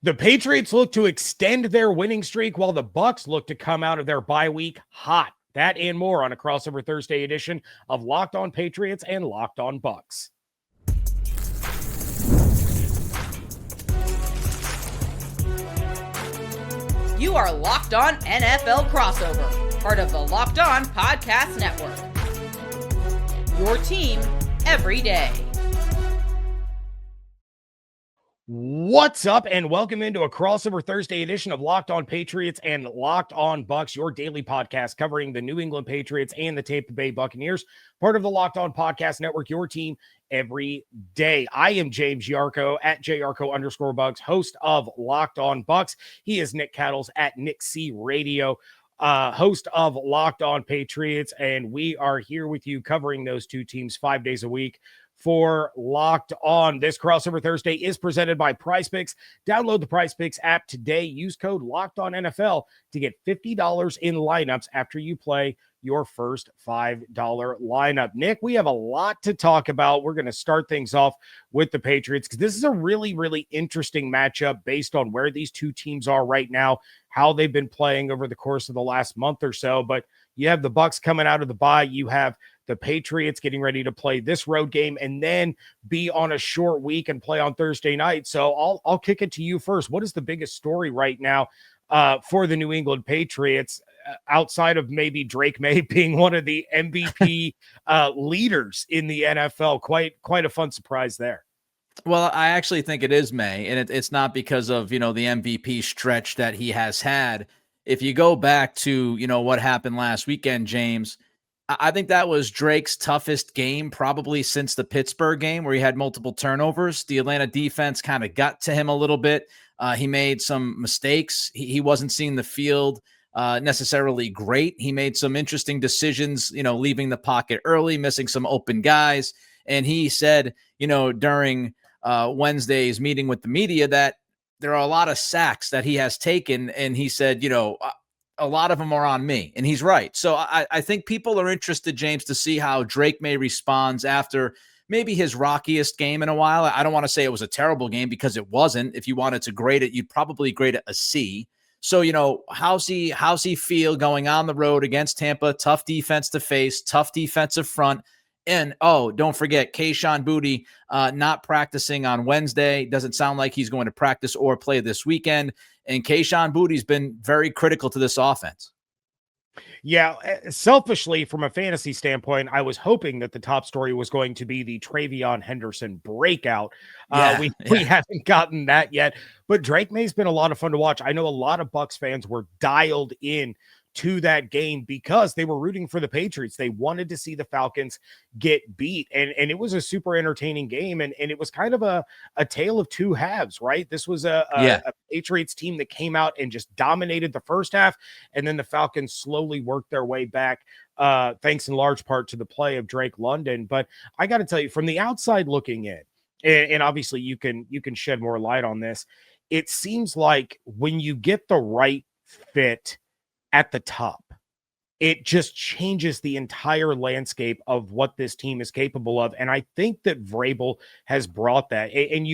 The Patriots look to extend their winning streak while the BUCS look to come out of their bye week hot. That and more on a crossover Thursday edition of Locked On Patriots and Locked On BUCS. You are Locked On NFL Crossover, part of the Locked On Podcast Network. Your team every day. What's up, and welcome into a crossover Thursday edition of Locked On Patriots and Locked On BUCS, your daily podcast covering the New England Patriots and the Tampa Bay Buccaneers, part of the Locked On Podcast Network, your team every day. I am James Yarcho at JYarcho_BUCS, host of Locked On BUCS. He is Nick Cattles at Nick C Radio, host of Locked On Patriots, and we are here with you covering those two teams 5 days a week for Locked On. This crossover Thursday is presented by PrizePicks. Download the PrizePicks app today. Use code LOCKEDONNFL to get $50 in lineups after you play your first $5 lineup. Nick, we have a lot to talk about. We're going to start things off with the Patriots because this is a really, really interesting matchup based on where these two teams are right now, how they've been playing over the course of the last month or so. But you have the BUCS coming out of the bye. You have the Patriots getting ready to play this road game and then be on a short week and play on Thursday night. So I'll kick it to you first. What is the biggest story right now for the New England Patriots outside of maybe Drake Maye being one of the MVP leaders in the NFL? Quite a fun surprise there. Well, I actually think it is May, and it's not because of, the MVP stretch that he has had. If you go back to, what happened last weekend, James, I think that was Drake's toughest game probably since the Pittsburgh game where he had multiple turnovers. The Atlanta defense kind of got to him a little bit. He made some mistakes. He wasn't seeing the field necessarily great. He made some interesting decisions, leaving the pocket early, missing some open guys. And he said, during Wednesday's meeting with the media that there are a lot of sacks that he has taken. And he said, a lot of them are on me. And he's right. So I think people are interested, James, to see how Drake Maye responds after maybe his rockiest game in a while. I don't want to say it was a terrible game because it wasn't. If you wanted to grade it, you'd probably grade it a C. So, how's he feel going on the road against Tampa? Tough defense to face, tough defensive front. And, don't forget, Kayshon Boutte not practicing on Wednesday. Doesn't sound like he's going to practice or play this weekend. And Kayshon Boutte's been very critical to this offense. Yeah, selfishly, from a fantasy standpoint, I was hoping that the top story was going to be the Travion Henderson breakout. We haven't gotten that yet, but Drake Maye's been a lot of fun to watch. I know a lot of BUCS fans were dialed in to that game because they were rooting for the Patriots. They wanted to see the Falcons get beat. And it was a super entertaining game. And it was kind of a tale of two halves, right? This was a Patriots team that came out and just dominated the first half. And then the Falcons slowly worked their way back, thanks in large part to the play of Drake London. But I got to tell you, from the outside looking in, and obviously you can shed more light on this, it seems like when you get the right fit at the top, it just changes the entire landscape of what this team is capable of. And I think that Vrabel has brought that. And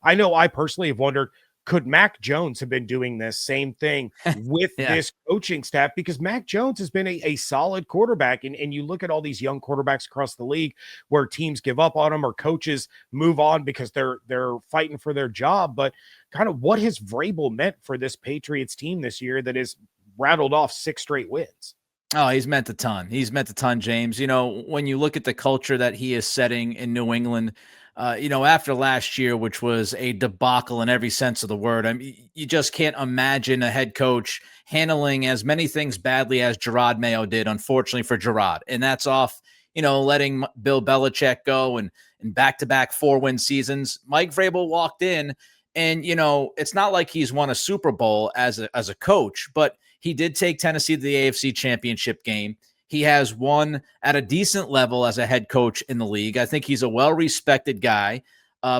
I know I personally have wondered, could Mac Jones have been doing this same thing with this coaching staff? Because Mac Jones has been a solid quarterback. And you look at all these young quarterbacks across the league where teams give up on them or coaches move on because they're fighting for their job. But kind of what has Vrabel meant for this Patriots team this year that is rattled off 6 straight wins? Oh, he's meant a ton. He's meant a ton, James. When you look at the culture that he is setting in New England, after last year, which was a debacle in every sense of the word, I mean, you just can't imagine a head coach handling as many things badly as Gerard Mayo did, unfortunately for Gerard. And that's off, letting Bill Belichick go and back-to-back 4-win seasons. Mike Vrabel walked in and, it's not like he's won a Super Bowl as a coach, but he did take Tennessee to the AFC Championship game. He has won at a decent level as a head coach in the league. I think he's a well-respected guy.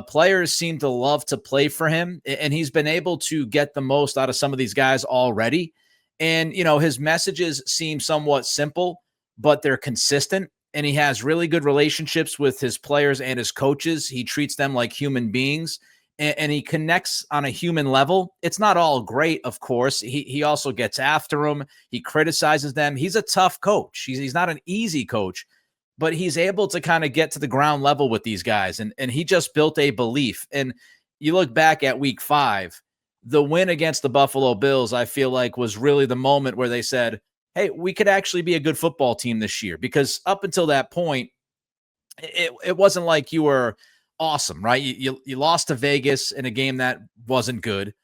Players seem to love to play for him, and he's been able to get the most out of some of these guys already. And, his messages seem somewhat simple, but they're consistent. And he has really good relationships with his players and his coaches. He treats them like human beings. and he connects on a human level. It's not all great, of course. He also gets after them. He criticizes them. He's a tough coach. He's not an easy coach, but he's able to kind of get to the ground level with these guys. And he just built a belief. And you look back at week 5, the win against the Buffalo Bills, I feel like was really the moment where they said, hey, we could actually be a good football team this year. Because up until that point, it wasn't like you were awesome, right? You lost to Vegas in a game that wasn't good.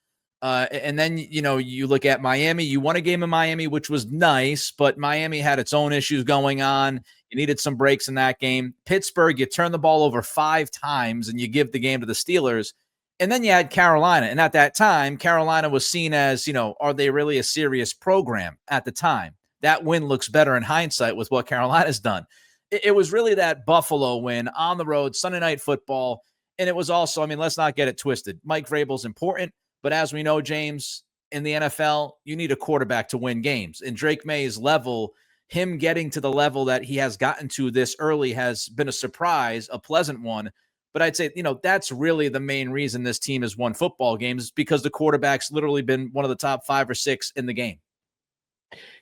And then, you look at Miami. You won a game in Miami, which was nice, but Miami had its own issues going on. You needed some breaks in that game. Pittsburgh, you turn the ball over 5 times and you give the game to the Steelers. And then you had Carolina. And at that time, Carolina was seen as, are they really a serious program at the time? That win looks better in hindsight with what Carolina's done. It was really that Buffalo win on the road, Sunday Night Football. And it was also, let's not get it twisted. Mike Vrabel's important, but as we know, James, in the NFL, you need a quarterback to win games. And Drake Maye's level, him getting to the level that he has gotten to this early has been a surprise, a pleasant one. But I'd say, that's really the main reason this team has won football games, because the quarterback's literally been one of the top 5 or 6 in the game.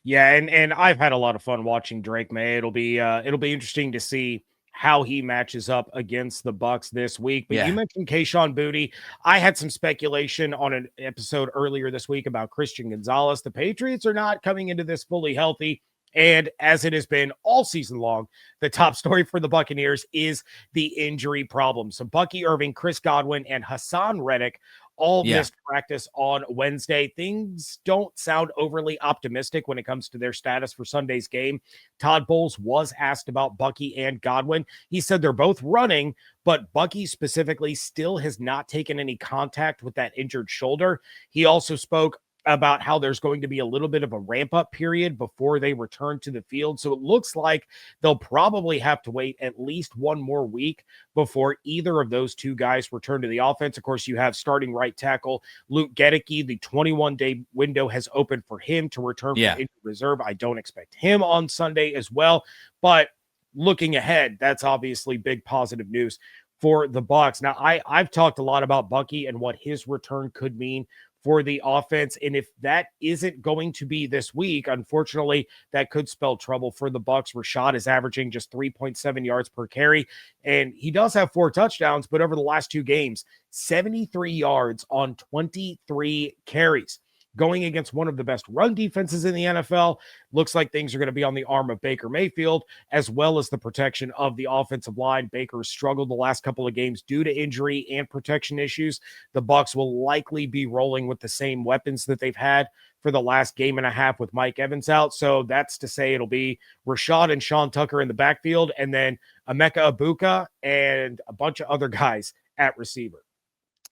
Yeah, and I've had a lot of fun watching Drake Maye. It'll be interesting to see how he matches up against the BUCS this week. But you mentioned Kayshon Boutte. I had some speculation on an episode earlier this week about Christian Gonzalez. The Patriots are not coming into this fully healthy. And as it has been all season long, the top story for the Buccaneers is the injury problem. So Bucky Irving, Chris Godwin, and Haason Reddick all missed practice on Wednesday. Things don't sound overly optimistic when it comes to their status for Sunday's game. Todd Bowles was asked about Bucky and Godwin. He said they're both running, but Bucky specifically still has not taken any contact with that injured shoulder. He also spoke about how there's going to be a little bit of a ramp-up period before they return to the field. So it looks like they'll probably have to wait at least one more week before either of those two guys return to the offense. Of course, you have starting right tackle Luke Gedicke. The 21-day window has opened for him to return from injured reserve. I don't expect him on Sunday as well. But looking ahead, that's obviously big positive news for the BUCS. Now, I've talked a lot about Bucky and what his return could mean for the offense. And if that isn't going to be this week, unfortunately, that could spell trouble for the BUCS. Rashad is averaging just 3.7 yards per carry, and he does have 4 touchdowns, but over the last 2 games, 73 yards on 23 carries. Going against one of the best run defenses in the NFL, looks like things are going to be on the arm of Baker Mayfield, as well as the protection of the offensive line. Baker has struggled the last couple of games due to injury and protection issues. The BUCS will likely be rolling with the same weapons that they've had for the last game and a half with Mike Evans out. So that's to say it'll be Rashad and Sean Tucker in the backfield, and then Emeka Egbuka and a bunch of other guys at receiver.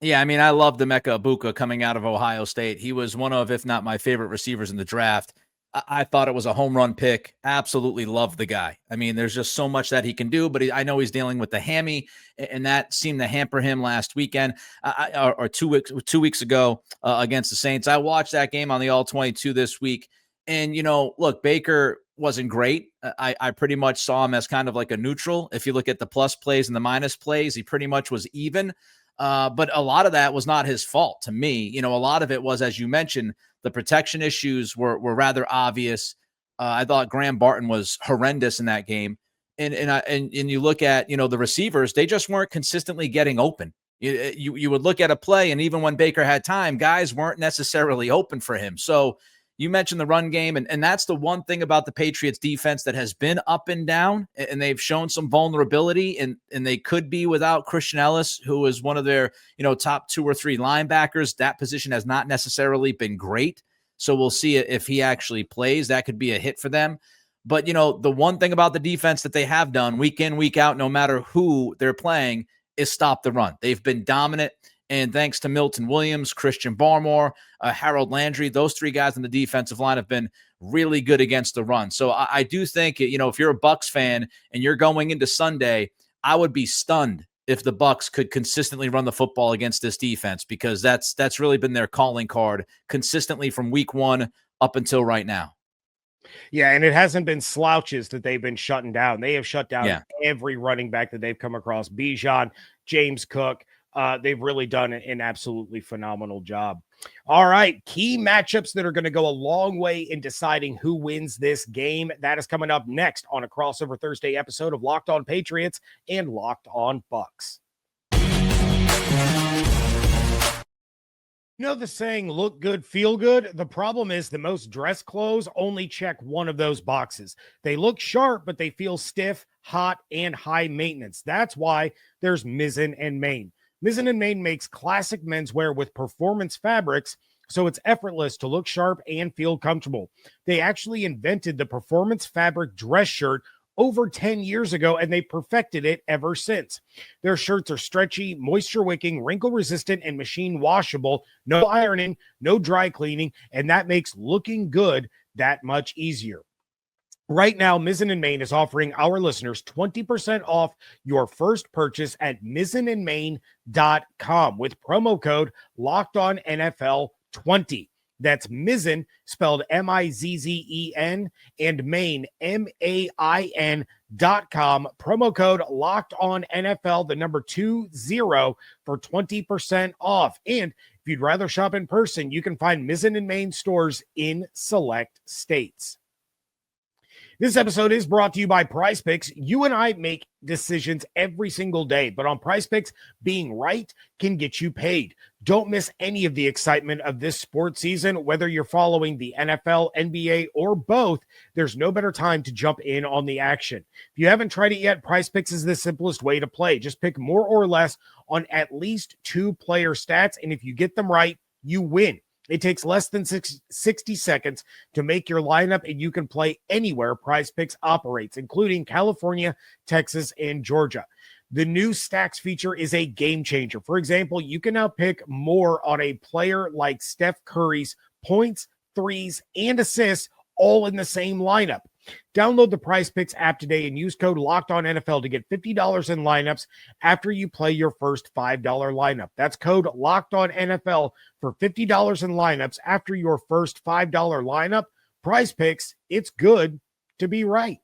Yeah, I love Emeka Egbuka coming out of Ohio State. He was one of, if not my favorite receivers in the draft. I thought it was a home run pick. Absolutely love the guy. There's just so much that he can do, but I know he's dealing with the hammy, and that seemed to hamper him last weekend or 2 weeks ago against the Saints. I watched that game on the All-22 this week, and, look, Baker wasn't great. I pretty much saw him as kind of like a neutral. If you look at the plus plays and the minus plays, he pretty much was even. But a lot of that was not his fault to me. A lot of it was, as you mentioned, the protection issues were rather obvious. I thought Graham Barton was horrendous in that game. And you look at, the receivers, they just weren't consistently getting open. You would look at a play, and even when Baker had time, guys weren't necessarily open for him. So you mentioned the run game, and that's the one thing about the Patriots defense that has been up and down, and they've shown some vulnerability, and they could be without Christian Ellis, who is one of their, top 2 or 3 linebackers. That position has not necessarily been great. So we'll see if he actually plays. That could be a hit for them. But, the one thing about the defense that they have done week in, week out, no matter who they're playing, is stop the run. They've been dominant. And thanks to Milton Williams, Christian Barmore, Harold Landry, those 3 guys on the defensive line have been really good against the run. So I do think, if you're a BUCS fan and you're going into Sunday, I would be stunned if the BUCS could consistently run the football against this defense, because that's really been their calling card consistently from week 1 up until right now. Yeah, and it hasn't been slouches that they've been shutting down. They have shut down every running back that they've come across. Bijan, James Cook, They've really done an absolutely phenomenal job. All right, key matchups that are going to go a long way in deciding who wins this game. That is coming up next on a crossover Thursday episode of Locked On Patriots and Locked On Bucks. You know the saying, look good, feel good? The problem is the most dress clothes only check one of those boxes. They look sharp, but they feel stiff, hot, and high maintenance. That's why there's Mizzen and Main. Mizzen and Main makes classic menswear with performance fabrics, so it's effortless to look sharp and feel comfortable. They actually invented the performance fabric dress shirt over 10 years ago, and they perfected it ever since. Their shirts are stretchy, moisture-wicking, wrinkle-resistant, and machine washable. No ironing, no dry cleaning, and that makes looking good that much easier. Right now, Mizzen and Main is offering our listeners 20% off your first purchase at mizzenandmain.com with promo code LOCKEDONNFL20. That's Mizzen, spelled Mizzen, and Main, MAIN.com. Promo code LOCKEDONNFL, the number 20 for 20% off. And if you'd rather shop in person, you can find Mizzen and Main stores in select states. This episode is brought to you by Prize Picks. You and I make decisions every single day, but on Prize Picks, being right can get you paid. Don't miss any of the excitement of this sports season. Whether you're following the NFL, NBA, or both, there's no better time to jump in on the action. If you haven't tried it yet, Prize Picks is the simplest way to play. Just pick more or less on at least 2 player stats, and if you get them right, you win. It takes less than 60 seconds to make your lineup, and you can play anywhere Prize Picks operates, including California, Texas, and Georgia. The new Stacks feature is a game changer. For example, you can now pick more on a player like Steph Curry's points, threes, and assists all in the same lineup. Download the Prize Picks app today and use code LOCKEDONNFL to get $50 in lineups after you play your first $5 lineup. That's code LOCKEDONNFL for $50 in lineups after your first $5 lineup. Prize Picks, it's good to be right.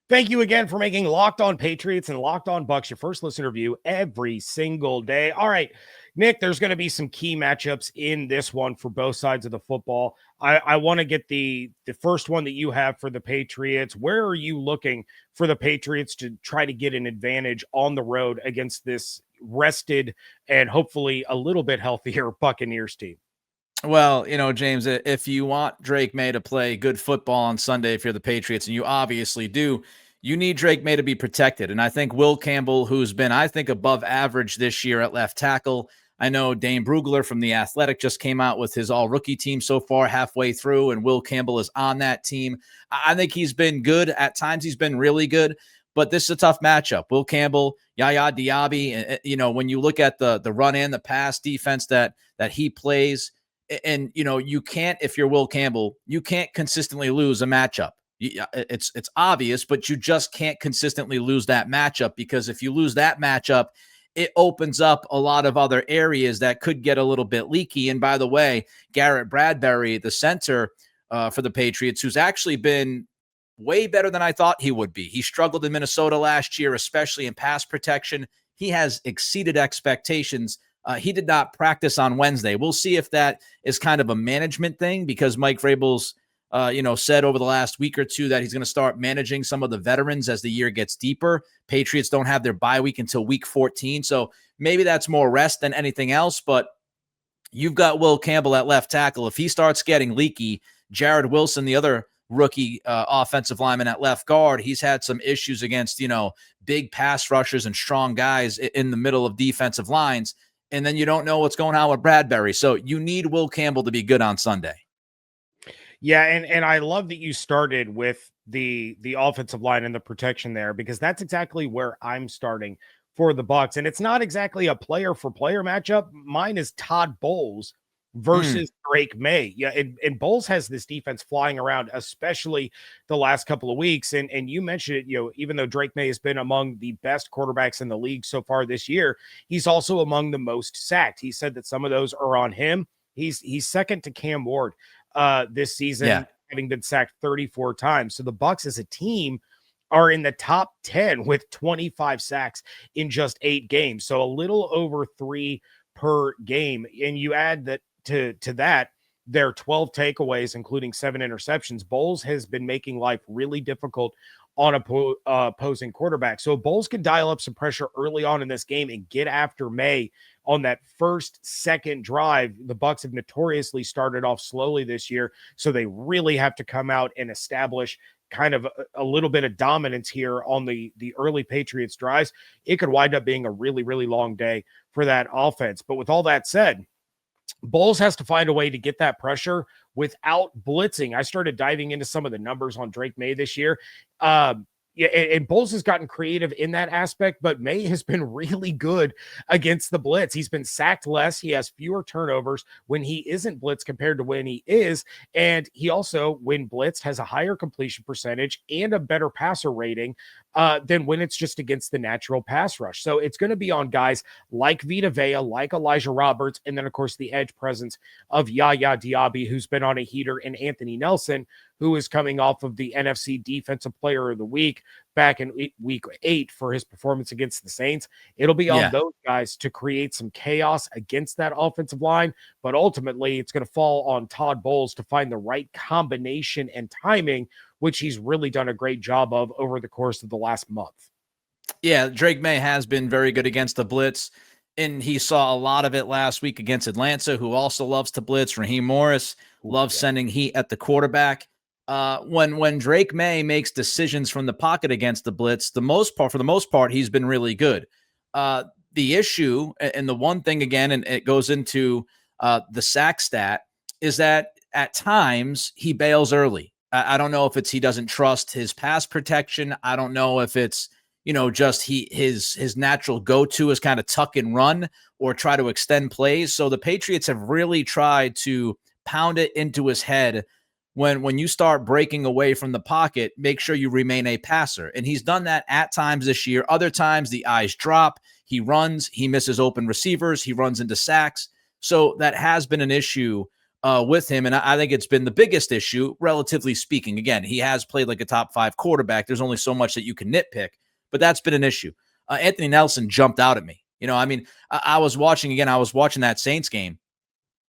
Thank you again for making Locked On Patriots and Locked On Bucks your first listener view every single day. All right, Nick, there's going to be some key matchups in this one for both sides of the football. I want to get the first one that you have for the Patriots. Where are you looking for the Patriots to try to get an advantage on the road against this rested and hopefully a little bit healthier Buccaneers team? Well, James, if you want Drake Maye to play good football on Sunday, if you're the Patriots, and you obviously do, you need Drake Maye to be protected. And I think Will Campbell, who's been, I think, above average this year at left tackle. I know Dane Brugler from The Athletic just came out with his all-rookie team so far halfway through, and Will Campbell is on that team. I think he's been good. At times he's been really good, but this is a tough matchup. Will Campbell, Yaya Diaby, when you look at the run and the pass defense that he plays, and, you can't, if you're Will Campbell, you can't consistently lose a matchup. It's obvious, but you just can't consistently lose that matchup, because if you lose that matchup, it opens up a lot of other areas that could get a little bit leaky. And by the way, Garrett Bradbury, the center for the Patriots, who's actually been way better than I thought he would be. He struggled in Minnesota last year, especially in pass protection. He has exceeded expectations. He did not practice on Wednesday. We'll see if that is kind of a management thing, because Mike Vrabel's said over the last week or two that he's going to start managing some of the veterans as the year gets deeper. Patriots don't have their bye week until week 14. So maybe that's more rest than anything else, but you've got Will Campbell at left tackle. If he starts getting leaky, Jared Wilson, the other rookie offensive lineman at left guard, he's had some issues against, big pass rushers and strong guys in the middle of defensive lines. And then you don't know what's going on with Bradbury. So you need Will Campbell to be good on Sunday. Yeah, and I love that you started with the offensive line and the protection there, because that's exactly where I'm starting for the Bucs. And it's not exactly a player for player matchup. Mine is Todd Bowles versus Drake Maye. Yeah, and Bowles has this defense flying around, especially the last couple of weeks. And you mentioned it, even though Drake Maye has been among the best quarterbacks in the league so far this year, he's also among the most sacked. He said that some of those are on him. He's second to Cam Ward this season, having been sacked 34 times. So the Bucs as a team are in the top 10 with 25 sacks in just 8 games. So a little over 3 per game. And you add that to that, their 12 takeaways, including 7 interceptions. Bowles has been making life really difficult on opposing quarterback. So Bowles can dial up some pressure early on in this game and get after Maye on that second drive. The Bucs have notoriously started off slowly this year, so they really have to come out and establish kind of a little bit of dominance here on the early Patriots drives. It could wind up being a really, really long day for that offense. But with all that said, Bowles has to find a way to get that pressure without blitzing. I started diving into some of the numbers on Drake Maye this year. Yeah, and Bowles has gotten creative in that aspect, but Maye has been really good against the blitz. He's been sacked less. He has fewer turnovers when he isn't blitzed compared to when he is. And he also, when blitzed, has a higher completion percentage and a better passer rating than when it's just against the natural pass rush. So it's going to be on guys like Vita Vea, like Elijah Roberts, and then, of course, the edge presence of Yaya Diaby, who's been on a heater, and Anthony Nelson, who is coming off of the NFC Defensive Player of the Week back in week 8 for his performance against the Saints. It'll be on those guys to create some chaos against that offensive line, but ultimately it's going to fall on Todd Bowles to find the right combination and timing, which he's really done a great job of over the course of the last month. Yeah, Drake Maye has been very good against the blitz, and he saw a lot of it last week against Atlanta, who also loves to blitz. Raheem Morris loves sending heat at the quarterback. When Drake Maye makes decisions from the pocket against the blitz, for the most part, he's been really good. The issue, and the one thing again, and it goes into the sack stat, is that at times he bails early. I don't know if it's he doesn't trust his pass protection. I don't know if it's just his natural go-to is kind of tuck and run or try to extend plays. So the Patriots have really tried to pound it into his head. When you start breaking away from the pocket, make sure you remain a passer. And he's done that at times this year. Other times the eyes drop. He runs. He misses open receivers. He runs into sacks. So that has been an issue with him. And I think it's been the biggest issue, relatively speaking. Again, he has played like a top 5 quarterback. There's only so much that you can nitpick, but that's been an issue. Anthony Nelson jumped out at me. I was watching that Saints game,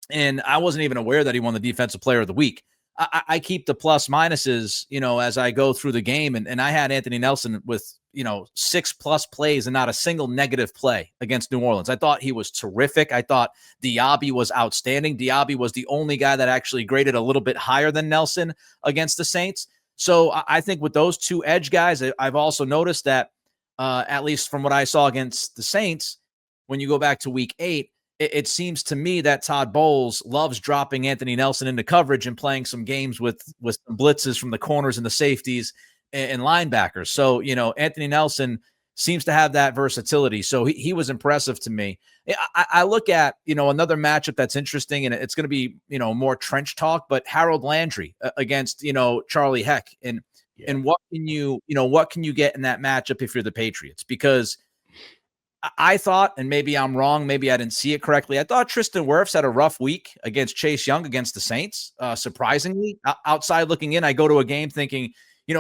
and I wasn't even aware that he won the Defensive Player of the Week. I keep the plus minuses, as I go through the game. And I had Anthony Nelson with, 6+ plays and not a single negative play against New Orleans. I thought he was terrific. I thought Diaby was outstanding. Diaby was the only guy that actually graded a little bit higher than Nelson against the Saints. So I think with those two edge guys, I've also noticed that, at least from what I saw against the Saints, when you go back to week 8, it seems to me that Todd Bowles loves dropping Anthony Nelson into coverage and playing some games with some blitzes from the corners and the safeties and linebackers. So, Anthony Nelson seems to have that versatility. So he was impressive to me. I look at, another matchup that's interesting, and it's going to be, more trench talk, but Harold Landry against, Charlie Heck. And what can you get in that matchup if you're the Patriots? Because I thought, and maybe I'm wrong, maybe I didn't see it correctly, I thought Tristan Wirfs had a rough week against Chase Young against the Saints. Surprisingly, outside looking in, I go to a game thinking,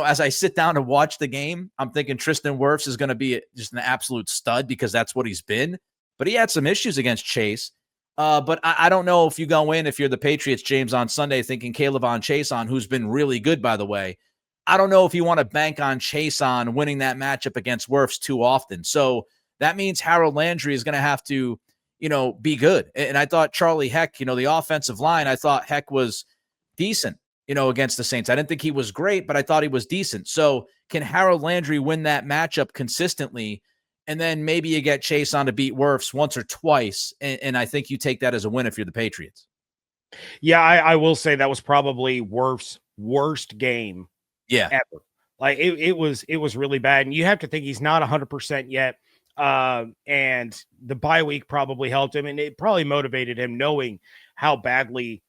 as I sit down to watch the game, I'm thinking Tristan Wirfs is going to be just an absolute stud because that's what he's been. But he had some issues against Chase. But I don't know if you go in, if you're the Patriots, James, on Sunday thinking K'Lavon Chaisson, who's been really good, by the way. I don't know if you want to bank on Chaisson winning that matchup against Wirfs too often. So that means Harold Landry is going to have to, be good. And I thought Charlie Heck, the offensive line, I thought Heck was decent, against the Saints. I didn't think he was great, but I thought he was decent. So can Harold Landry win that matchup consistently? And then maybe you get Chaisson to beat Wirfs once or twice. And I think you take that as a win if you're the Patriots. Yeah, I will say that was probably Wirfs' worst game ever. Like it was really bad. And you have to think he's not 100% yet. And the bye week probably helped him, and it probably motivated him knowing how badly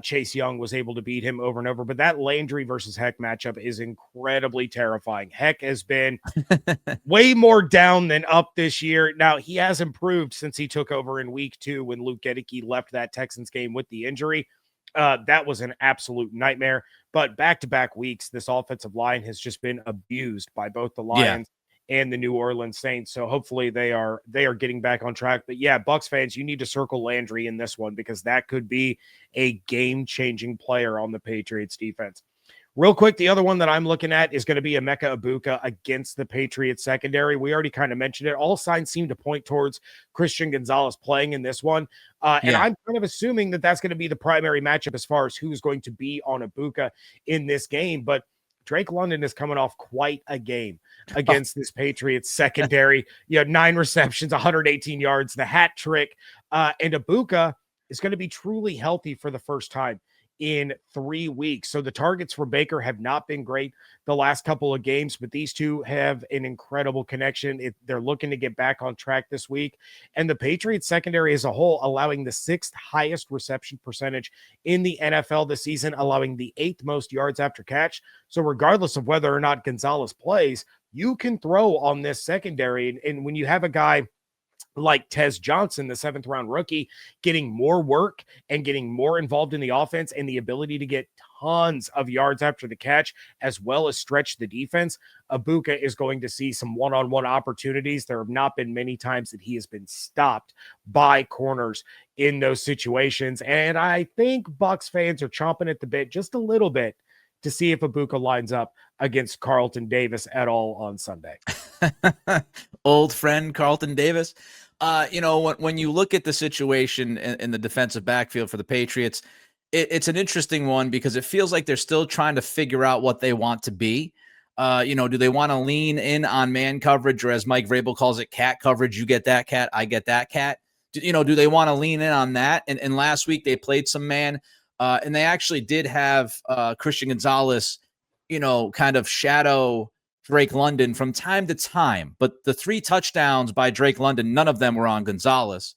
Chase Young was able to beat him over and over. But that Landry versus Heck matchup is incredibly terrifying. Heck has been way more down than up this year. Now, he has improved since he took over in week 2 when Luke Gedeke left that Texans game with the injury. That was an absolute nightmare. But back-to-back weeks, this offensive line has just been abused by both the Lions and the New Orleans Saints. So hopefully they are getting back on track. But yeah, Bucs fans, you need to circle Landry in this one because that could be a game-changing player on the Patriots defense. Real quick, the other one that I'm looking at is going to be Emeka Egbuka against the Patriots secondary. We already kind of mentioned it. All signs seem to point towards Christian Gonzalez playing in this one. And I'm kind of assuming that that's going to be the primary matchup as far as who's going to be on Egbuka in this game. But Drake London is coming off quite a game against this Patriots secondary. 9 receptions, 118 yards, the hat trick. And Egbuka is going to be truly healthy for the first time in 3 weeks. So the targets for Baker have not been great the last couple of games, but these two have an incredible connection. They're looking to get back on track this week. And the Patriots secondary as a whole, allowing the 6th highest reception percentage in the NFL this season, allowing the 8th most yards after catch. So regardless of whether or not Gonzalez plays, you can throw on this secondary. And when you have a guy like Tez Johnson, the 7th round rookie, getting more work and getting more involved in the offense and the ability to get tons of yards after the catch, as well as stretch the defense, Egbuka is going to see some one-on-one opportunities. There have not been many times that he has been stopped by corners in those situations. And I think Bucs fans are chomping at the bit just a little bit to see if Egbuka lines up against Carlton Davis at all on Sunday. Old friend Carlton Davis. When you look at the situation in the defensive backfield for the Patriots, it's an interesting one because it feels like they're still trying to figure out what they want to be. Do they want to lean in on man coverage, or as Mike Vrabel calls it, cat coverage? You get that cat, I get that cat. Do they want to lean in on that? And last week they played some man, and they actually did have Christian Gonzalez, kind of shadow Drake London from time to time. But the 3 touchdowns by Drake London, none of them were on Gonzalez.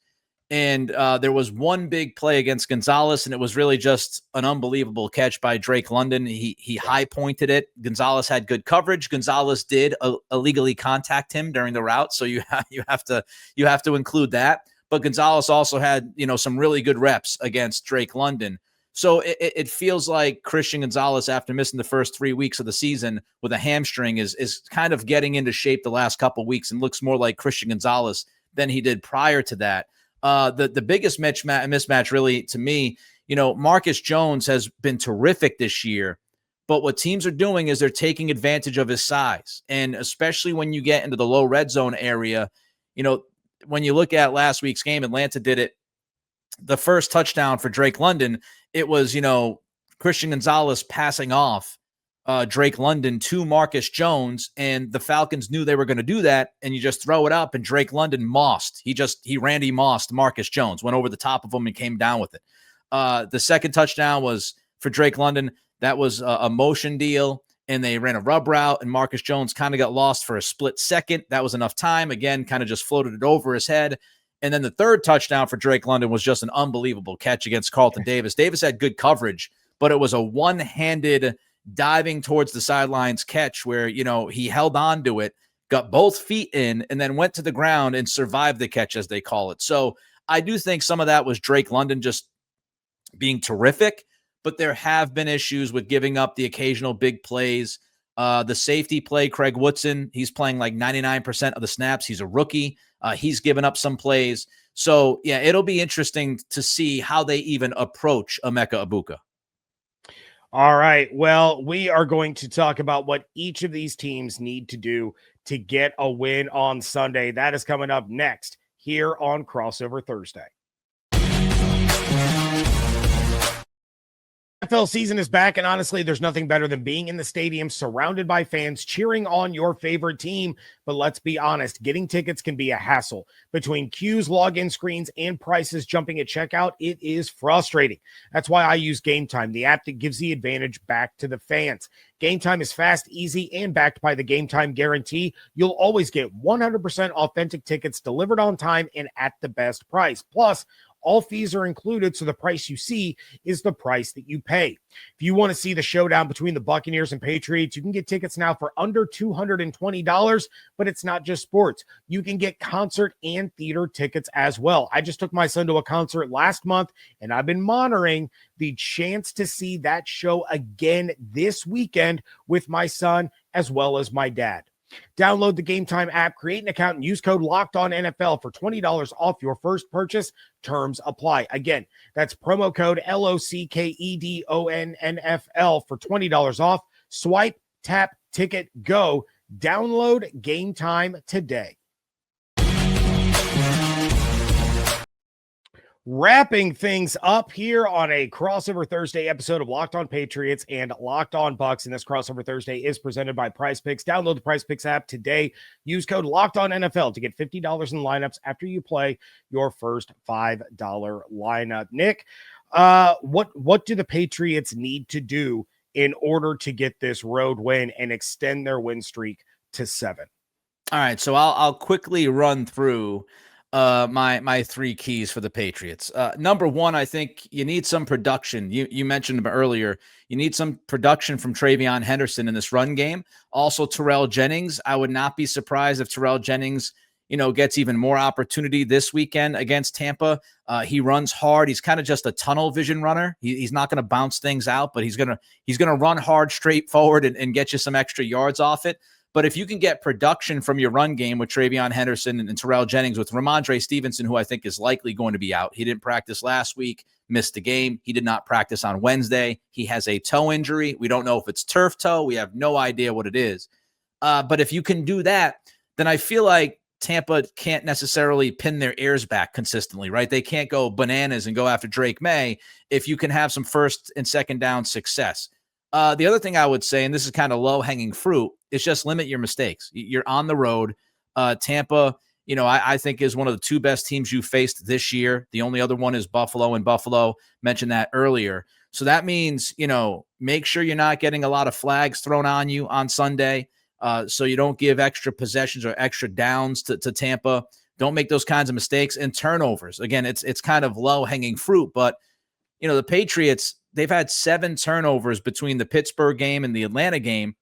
And there was one big play against Gonzalez, and it was really just an unbelievable catch by Drake London. He high pointed it. Gonzalez had good coverage. Gonzalez did illegally contact him during the route, so you have to include that. But Gonzalez also had some really good reps against Drake London. So it feels like Christian Gonzalez, after missing the first 3 weeks of the season with a hamstring, is kind of getting into shape the last couple of weeks and looks more like Christian Gonzalez than he did prior to that. The biggest mismatch really to me, Marcus Jones has been terrific this year, but what teams are doing is they're taking advantage of his size. And especially when you get into the low red zone area, when you look at last week's game, Atlanta did it. The first touchdown for Drake London, it was, Christian Gonzalez passing off Drake London to Marcus Jones, and the Falcons knew they were going to do that, and you just throw it up, and Drake London mossed. He Randy mossed Marcus Jones, went over the top of him and came down with it. The second touchdown was for Drake London. That was a motion deal, and they ran a rub route, and Marcus Jones kind of got lost for a split second. That was enough time. Again, kind of just floated it over his head. And then the third touchdown for Drake London was just an unbelievable catch against Carlton Davis. Davis had good coverage, but it was a one-handed diving towards the sidelines catch where, he held on to it, got both feet in, and then went to the ground and survived the catch, as they call it. So I do think some of that was Drake London just being terrific, but there have been issues with giving up the occasional big plays. The safety play, Craig Woodson, he's playing like 99% of the snaps. He's a rookie. He's given up some plays. So, yeah, it'll be interesting to see how they even approach Emeka Egbuka. All right. Well, we are going to talk about what each of these teams need to do to get a win on Sunday. That is coming up next here on Crossover Thursday. NFL season is back, and honestly, there's nothing better than being in the stadium surrounded by fans cheering on your favorite team. But let's be honest, getting tickets can be a hassle. Between queues, login screens, and prices jumping at checkout, it is frustrating. That's why I use Game Time, the app that gives the advantage back to the fans. Game Time is fast, easy, and backed by the Game Time guarantee. You'll always get 100% authentic tickets delivered on time and at the best price. Plus, All fees are included, so the price you see is the price that you pay. If you want to see the showdown between the Buccaneers and Patriots, you can get tickets now for under $220, but it's not just sports. You can get concert and theater tickets as well. I just took my son to a concert last month, and I've been monitoring the chance to see that show again this weekend with my son as well as my dad. Download the Game Time app, create an account, and use code LOCKEDONNFL for $20 off your first purchase. Terms apply. Again, that's promo code LOCKEDONNFL for $20 off. Swipe, tap, ticket, go. Download Game Time today. Wrapping things up here on a Crossover Thursday episode of Locked On Patriots and Locked On Bucks. And this Crossover Thursday is presented by Prize Picks. Download the Prize Picks app today. Use code LOCKEDONNFL to get $50 in lineups after you play your first $5 lineup. Nick, what do the Patriots need to do in order to get this road win and extend their win streak to 7? All right, so I'll quickly run through my three keys for the Patriots. Number one, I think you need some production. You mentioned them earlier. You need some production from Travion Henderson in this run game. Also, Terrell Jennings. I would not be surprised if Terrell Jennings, gets even more opportunity this weekend against Tampa. He runs hard. He's kind of just a tunnel vision runner. He's not going to bounce things out, but he's gonna run hard straight forward and get you some extra yards off it. But if you can get production from your run game with Travion Henderson and Terrell Jennings, with Ramondre Stevenson, who I think is likely going to be out. He didn't practice last week, missed the game. He did not practice on Wednesday. He has a toe injury. We don't know if it's turf toe. We have no idea what it is. But if you can do that, then I feel like Tampa can't necessarily pin their ears back consistently, right? They can't go bananas and go after Drake Maye if you can have some first and second down success. The other thing I would say, and this is kind of low-hanging fruit, is just limit your mistakes. You're on the road. Tampa, I think is one of the two best teams you faced this year. The only other one is Buffalo, and Buffalo mentioned that earlier. So that means, make sure you're not getting a lot of flags thrown on you on Sunday, so you don't give extra possessions or extra downs to Tampa. Don't make those kinds of mistakes and turnovers. Again, it's kind of low-hanging fruit, but, the Patriots, they've had 7 turnovers between the Pittsburgh game and the Atlanta game.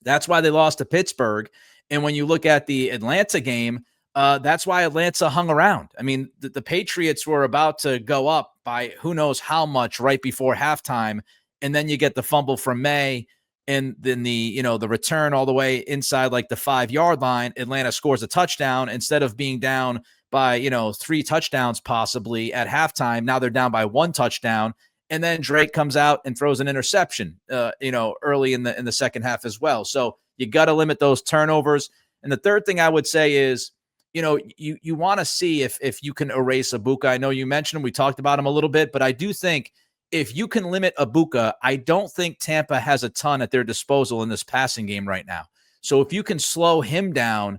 That's why they lost to Pittsburgh. And when you look at the Atlanta game, that's why Atlanta hung around. I mean, the Patriots were about to go up by who knows how much right before halftime. And then you get the fumble from May, and then the return all the way inside like the 5-yard line. Atlanta scores a touchdown instead of being down by, 3 touchdowns possibly at halftime. Now they're down by 1 touchdown. And then Drake comes out and throws an interception, early in the second half as well. So you got to limit those turnovers. And the third thing I would say is, you want to see if you can erase Egbuka. I know you mentioned him. We talked about him a little bit, but I do think if you can limit Egbuka, I don't think Tampa has a ton at their disposal in this passing game right now. So if you can slow him down,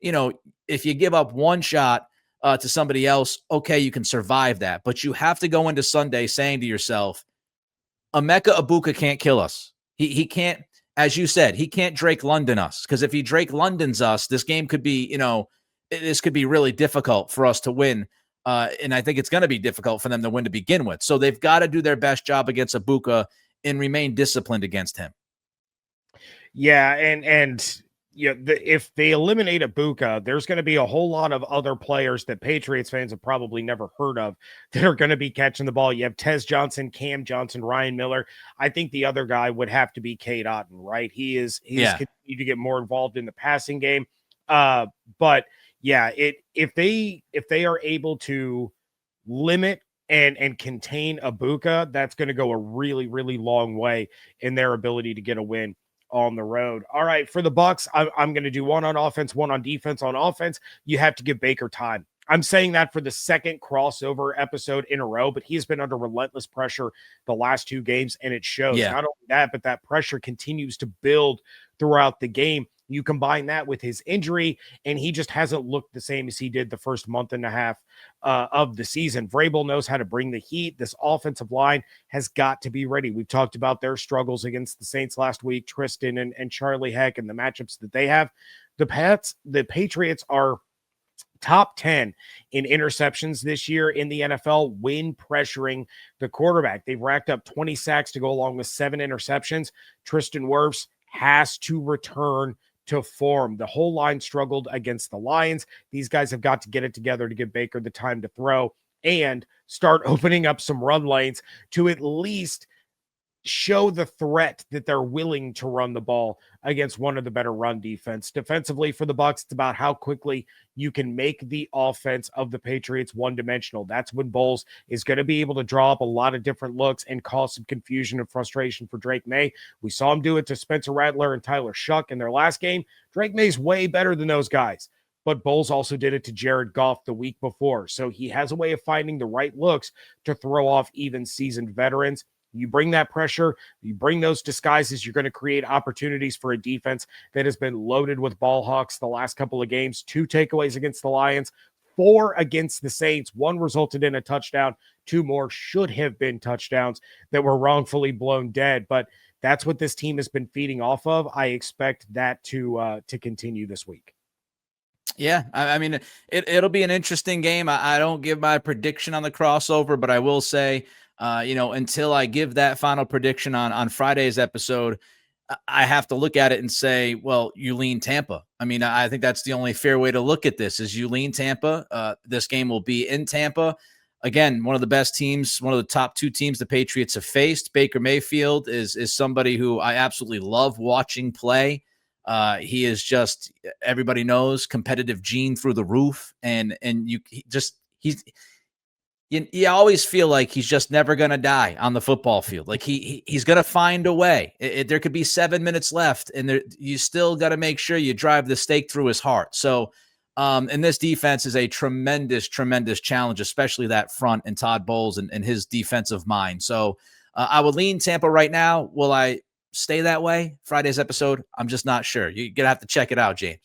if you give up one shot to somebody else, okay, you can survive that. But you have to go into Sunday saying to yourself, Emeka Egbuka can't kill us. He can't, as you said, he can't Drake London us. Because if he Drake Londons us, this game could be, this could be really difficult for us to win. And I think it's going to be difficult for them to win to begin with. So they've got to do their best job against Egbuka and remain disciplined against him. Yeah, and if they eliminate Egbuka, there's going to be a whole lot of other players that Patriots fans have probably never heard of that are going to be catching the ball. You have Tez Johnson, Cam Johnson, Ryan Miller. I think the other guy would have to be Cade Otton, right? He's continued to get more involved in the passing game. But yeah, if they are able to limit and contain Egbuka, that's going to go a really, really long way in their ability to get a win on the road. All right, for the Bucks, I'm going to do one on offense, one on defense. On offense, you have to give Baker time. I'm saying that for the second crossover episode in a row, but he's been under relentless pressure the last 2 games, and it shows. Not only that, but that pressure continues to build throughout the game. You combine that with his injury, and he just hasn't looked the same as he did the first month and a half of the season. Vrabel knows how to bring the heat. This offensive line has got to be ready. We've talked about their struggles against the Saints last week, Tristan and Charlie Heck, and the matchups that they have. The Patriots are top 10 in interceptions this year in the NFL when pressuring the quarterback. They've racked up 20 sacks to go along with 7 interceptions. Tristan Wirfs has to return to form. The whole line struggled against the Lions. These guys have got to get it together to give Baker the time to throw and start opening up some run lanes to at least show the threat that they're willing to run the ball against one of the better run defense. Defensively for the Bucs, it's about how quickly you can make the offense of the Patriots one-dimensional. That's when Bowles is going to be able to draw up a lot of different looks and cause some confusion and frustration for Drake Maye. We saw him do it to Spencer Rattler and Tyler Shuck in their last game. Drake May's way better than those guys, but Bowles also did it to Jared Goff the week before. So he has a way of finding the right looks to throw off even seasoned veterans. You bring that pressure, you bring those disguises, you're going to create opportunities for a defense that has been loaded with ball hawks the last couple of games. 2 takeaways against the Lions, 4 against the Saints. 1 resulted in a touchdown. 2 more should have been touchdowns that were wrongfully blown dead. But that's what this team has been feeding off of. I expect that to continue this week. Yeah, I mean, it'll be an interesting game. I don't give my prediction on the crossover, but I will say, until I give that final prediction on Friday's episode, I have to look at it and say, well, you lean Tampa. I mean, I think that's the only fair way to look at this is you lean Tampa. This game will be in Tampa. Again, one of the best teams, one of the top 2 teams the Patriots have faced. Baker Mayfield is somebody who I absolutely love watching play. He is just, everybody knows, competitive gene through the roof. And you always feel like he's just never going to die on the football field. Like he's going to find a way. There could be 7 minutes left and you still got to make sure you drive the stake through his heart. So, and this defense is a tremendous, tremendous challenge, especially that front and Todd Bowles and his defensive mind. So I would lean Tampa right now. Will I stay that way? Friday's episode, I'm just not sure. You're going to have to check it out, James.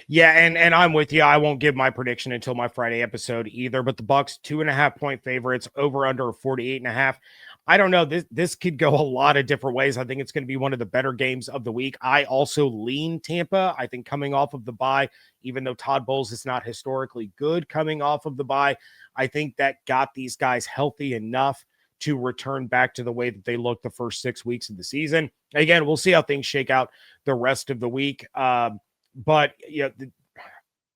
Yeah, and I'm with you. I won't give my prediction until my Friday episode either, but the Bucs 2.5-point favorites, over under 48.5. I don't know. This could go a lot of different ways. I think it's going to be one of the better games of the week. I also lean Tampa. I think coming off of the bye, even though Todd Bowles is not historically good coming off of the bye, I think that got these guys healthy enough to return back to the way that they looked the first 6 weeks of the season. Again, we'll see how things shake out the rest of the week. But yeah,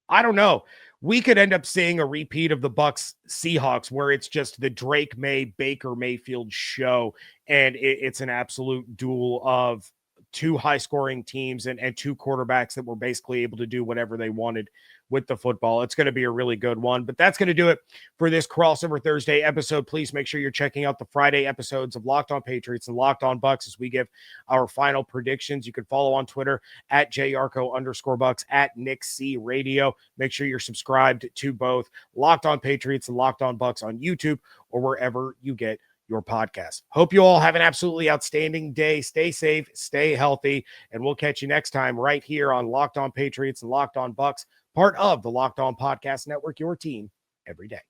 I don't know. We could end up seeing a repeat of the Bucs Seahawks where it's just the Drake Maye, Baker Mayfield show. And it's an absolute duel of 2 high scoring teams and 2 quarterbacks that were basically able to do whatever they wanted with the football. It's going to be a really good one, but that's going to do it for this crossover Thursday episode. Please make sure you're checking out the Friday episodes of Locked On Patriots and Locked On Bucs as we give our final predictions. You can follow on Twitter at @JYarcho_Bucks, at Nick C Radio. Make sure you're subscribed to both Locked On Patriots and Locked On Bucs on YouTube or wherever you get your podcast. Hope you all have an absolutely outstanding day. Stay safe, stay healthy, and we'll catch you next time right here on Locked On Patriots and Locked On Bucs, part of the Locked On Podcast Network, your team every day.